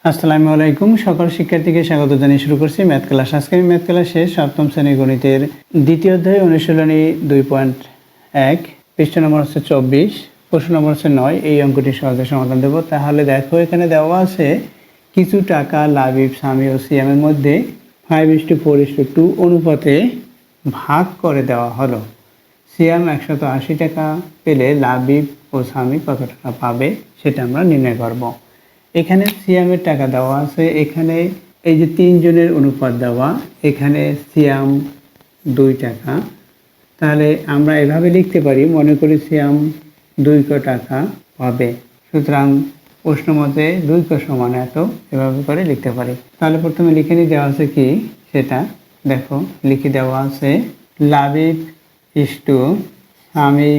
আসসালামু আলাইকুম। সকল শিক্ষার্থীকে স্বাগত জানিয়ে শুরু করছি ম্যাথ ক্লাস। আজকে আমি ম্যাথ ক্লাসে সপ্তম শ্রেণীর গণিতের দ্বিতীয় অধ্যায় অনুশীলনী 2.1 পৃষ্ঠা নম্বর হচ্ছে 24, প্রশ্ন নম্বর হচ্ছে 9। এই অঙ্কটি সহজে সমাধান দেব। তাহলে দেখো, এখানে দেওয়া আছে কিছু টাকা লাবিব, সামি ও সিয়ামের মধ্যে 5:4:2 অনুপাতে ভাগ করে দেওয়া হলো। সিয়াম 180 টাকা পেলে লাবিব ও সামি কত টাকা পাবে সেটা আমরা নির্ণয় করব। এখানে সিয়ামের টাকা দেওয়া আছে, এখানে এই যে 3 জনের অনুপাত দেওয়া, এখানে সিয়াম 2 টাকা। তাহলে আমরা এভাবে লিখতে পারি, মনে করি সিয়াম 2 টাকা পাবে, সুতরাং প্রশ্ন মতে 2 সমান এত, এভাবে করে লিখতে পারি। তাহলে প্রথমে লিখে নিয়ে দেওয়া আছে কি সেটা দেখো, লিখে দেওয়া আছে লাবিব ইস্টু সামি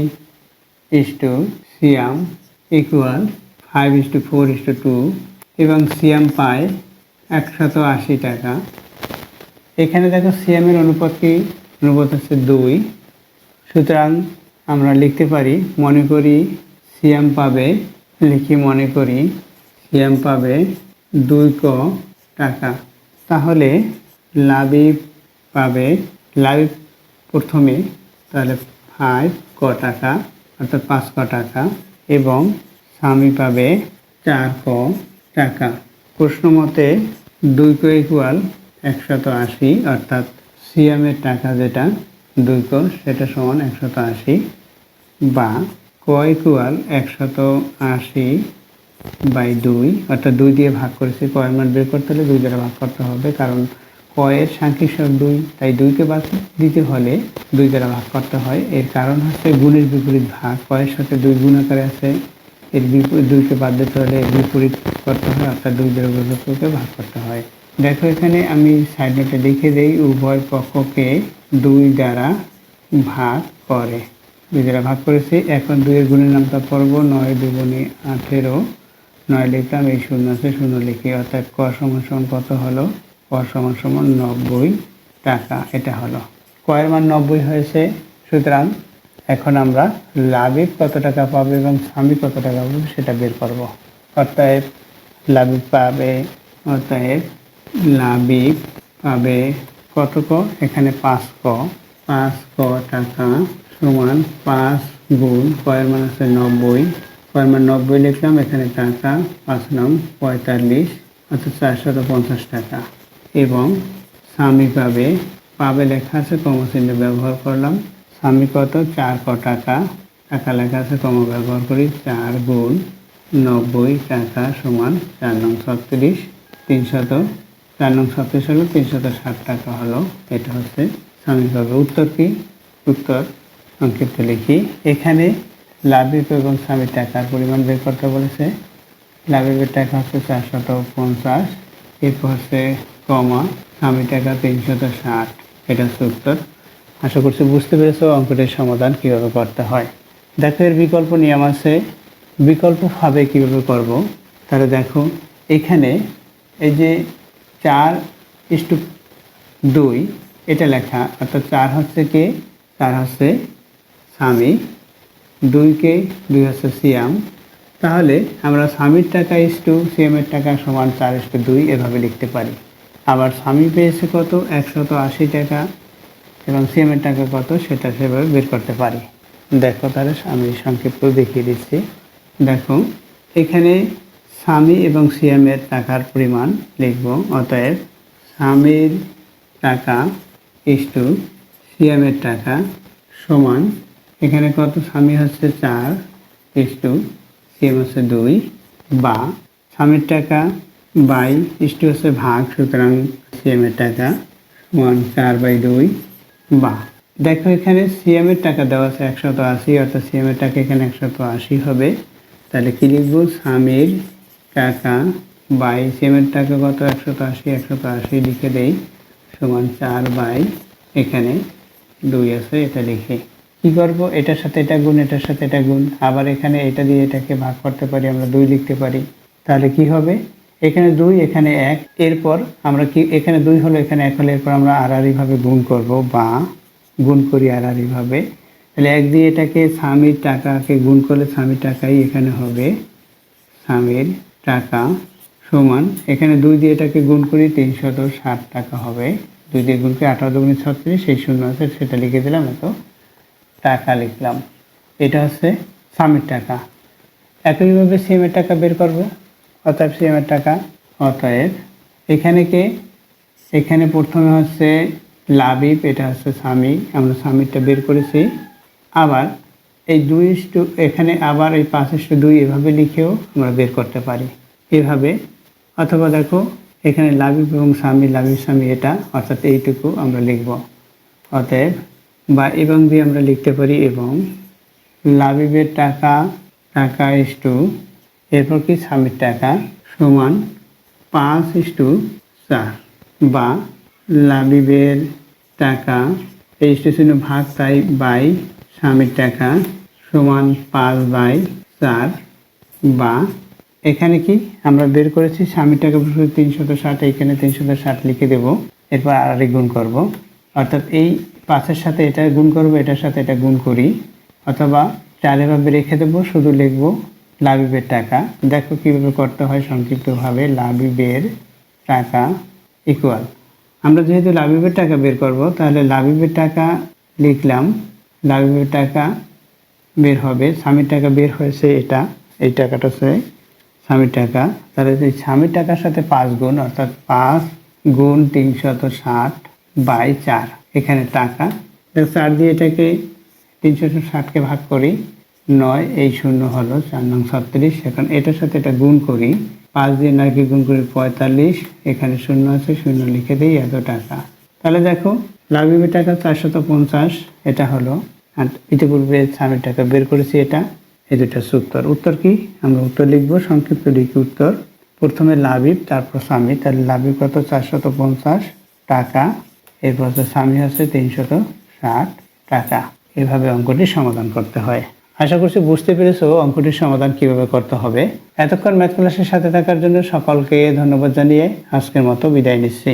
ইস্টু সিয়াম ইকুয়াল 5:4:2 এবং সিয়াম পায় 180 টাকা। এখানে দেখো সিয়ামের অনুপাত কি, অনুপাত হচ্ছে 2, সুতরাং আমরা লিখতে পারি মনে করি সিয়াম পাবে, লিখি মনে করি সিয়াম পাবে 2 টাকা। তাহলে লাবিব পাবে, লাবিব প্রথমে তাহলে 5 টাকা অর্থাৎ 5 টাকা এবং সামি পাবে 4 টাকা। প্রশ্ন মতে 2 ইকুয়াল 180 অর্থাৎ সিয়ামের টাকা যেটা 2 সেটা সমান 180 বা ক ইকুয়াল 180/2 অর্থাৎ 2 দিয়ে ভাগ করেছি। কয়ের মান বের করতে হলে 2 দ্বারা ভাগ করতে হবে, কারণ কয়ের সাংখ্যিক সহগ 2, তাই 2কে বাদ দিতে হলে 2 দ্বারা ভাগ করতে হয়। এর কারণ হচ্ছে গুণের বিপরীত ভাগ, কয়ের সাথে 2 গুণ আকারে আছে, এর বিপরীত 2কে বাদ দিতে হলে এর বিপরীত করতে হয়, অর্থাৎ 2 দ্বারা বিভক্তকে ভাগ করতে হয়। দেখো এখানে আমি সাইড নোটে লিখে দেই, উভয় পক্ষকে 2 দ্বারা ভাগ করে, 2 দ্বারা ভাগ করেছি। এখন 2 এর গুণের নামটা পড়ব, 9 2 18, 9 লিখলাম, এই 0 আছে 0 লিখি, অর্থাৎ ক সমান কত হলো, ক সমান 90 টাকা। এটা হলো কয়ের মান 90 হয়েছে। সুতরাং এখন আমরা লাবিব কত টাকা পাবে এবং সামি কত টাকা পাবে সেটা বের করব। অতএব লাবিব পাবে, অতএব লাবিব পাবে কত ক, এখানে 5 টাকা সমান 5 গুণ কয়ের মান আছে 90, কয়ের মান 90 লিখলাম, এখানে টাকা 5 নাম 45 অর্থাৎ 450 টাকা। এবং সামি পাবে, পাবে লেখা আছে কমা চিহ্ন ব্যবহার করলাম, সামি কত 4 টাকা, টাকা লেখা আছে কমা ব্যবহার করি, 4 গুণ 90 টাকা সমান 4 নং 36, 4 নং 36 হলো 360 টাকা হলো। এটা হচ্ছে সামি পাবে। উত্তর কি, উত্তর সংক্ষিপ্ত লিখি, এখানে লাবিব এবং সামির টাকার পরিমাণ বের করতে বলেছে। লাবিবের টাকা হচ্ছে 450, এরপর হচ্ছে কমা সামির টাকা 360, এটা হচ্ছে উত্তর। আশা করছি বুঝতে পেরেছো অঙ্কটির সমাধান কীভাবে করতে হয়। দেখো এর বিকল্প নিয়ম আছে, বিকল্পভাবে কীভাবে করব। তাহলে দেখো এখানে এই যে 4:2 এটা লেখা, অর্থাৎ 4 হচ্ছে কে, 4 হচ্ছে সামি, 2 হচ্ছে সিয়াম। তাহলে আমরা সামির টাকা ইস্টু সিয়ামের টাকা সমান 4:2 এভাবে লিখতে পারি। আবার সামি পেয়েছে কত 180 টাকা এবং সিএমের টাকা কত সেটা সেভাবে বের করতে পারি। দেখো তাহলে আমি সংক্ষিপ্ত দেখিয়ে দিচ্ছি। দেখো এখানে সামি এবং সিএমের টাকার পরিমাণ লিখব, অতএব সামির টাকা ইস্টু সিএমের টাকা সমান, এখানে কত সামি হচ্ছে 4 ইস্টু সিএম হচ্ছে 2, বা সামির টাকা বাই ইস্টু হচ্ছে ভাগ, সুতরাং সিএমের টাকা সমান 4/2, বা দেখো এখানে সিএমের টাকা দেওয়া আছে 180, অর্থাৎ সিএমের টাকা এখানে 180 হবে। তাহলে কি লিখবো, সামির টাকা বাই সিএমের টাকা কত 180 লিখে দেই সমান 4 এখানে 2 আছে, এটা লিখে কি করব, এটার সাথে এটা গুণ, এটার সাথে এটা গুণ, আবার এখানে এটা দিয়ে এটাকে ভাগ করতে পারি, আমরা 2 লিখতে পারি। তাহলে কি হবে, এখানে 2 এখানে 1, এরপর আমরা কি এখানে 2 হলো এখানে 1 হলো, এরপর আমরা আড়াআড়িভাবে গুণ করব বা গুণ করি আড়াআড়িভাবে। তাহলে 1 দিয়ে এটাকে স্বামীর টাকাকে গুণ করলে স্বামীর টাকাই এখানে হবে, স্বামীর টাকা সমান এখানে 2 দিয়ে এটাকে গুণ করি 360 টাকা হবে। 2 দিয়ে গুণ করে 18 দুগুণে 36, সেই শূন্য আছে সেটা লিখে দিলাম, এত টাকা লিখলাম। এটা হচ্ছে সামের টাকা। একইভাবে সিএমের টাকা বের করব। অতএব সিএমের টাকা, অতএব এখানে প্রথমে হচ্ছে লাবিব, এটা হচ্ছে সামি, আমরা সামিরটা বের করেছি। আবার এই 2 এখানে আবার এই 5:2 এভাবে লিখেও আমরা বের করতে পারি এভাবে। অথবা দেখো এখানে লাবিব এবং সামি, লাবিব সামি এটা, অর্থাৎ এইটুকু আমরা লিখব। অতএব বা এবং দিয়ে আমরা লিখতে পারি এবং লাবিবের টাকা এরপর কি সামির টাকা সমান 5:4, বা লাবিবের টাকা এই স্টেশনে ভাগ তাই বাই স্বামীর টাকা সমান 5/4, বা এখানে কি আমরা বের করেছি স্বামীর টাকা 360, এখানে 360 লিখে দেব। এরপর আর গুণ করব, অর্থাৎ এই 5-এর সাথে এটা গুণ করব, এটার সাথে এটা গুণ করি, অথবা 4 এভাবে রেখে দেবো, শুধু লিখব লাবিবের টাকা। দেখো কীভাবে করতে হয় সংক্ষিপ্তভাবে। লাবিবের টাকা ইকুয়াল, আমরা যেহেতু লাবিবের টাকা বের করব, তাহলে লাবিবের টাকা লিখলাম, লাবিবের টাকা বের হবে, স্বামীর টাকা বের হয়েছে এটা, এই টাকাটা হচ্ছে স্বামীর টাকা। তাহলে এই স্বামীর টাকার সাথে 5 গুণ, অর্থাৎ 5 গুণ 360/4, এখানে টাকা 4 দিয়ে এটাকে 360কে ভাগ করি 9, এই শূন্য হলো 4 নং 36। এখন এটার সাথে এটা গুণ করি, 5 দিয়ে 9কে গুণ করি 45, এখানে শূন্য আছে, শূন্য লিখে দিই, এত টাকা। তাহলে দেখো লাবিবের টাকা 450, এটা হলো। আর ইতিপূর্বে স্বামীর টাকা বের করেছি, এটা, এই দুটা উত্তর। উত্তর কি আমরা উত্তর লিখব, সংক্ষিপ্ত লিখি উত্তর। প্রথমে লাবিব, তারপর স্বামী। তাহলে লাবিব কত 450 টাকা, এরপর হচ্ছে স্বামী হচ্ছে 360 টাকা। এভাবে অঙ্কটি সমাধান করতে হয়। আশা করছি বুঝতে পেরেছো অঙ্কটির সমাধান কিভাবে করতে হবে। এতক্ষণ ম্যাথ ক্লাসের সাথে থাকার জন্য সকলকে ধন্যবাদ জানিয়ে আজকের মতো বিদায় নিচ্ছি।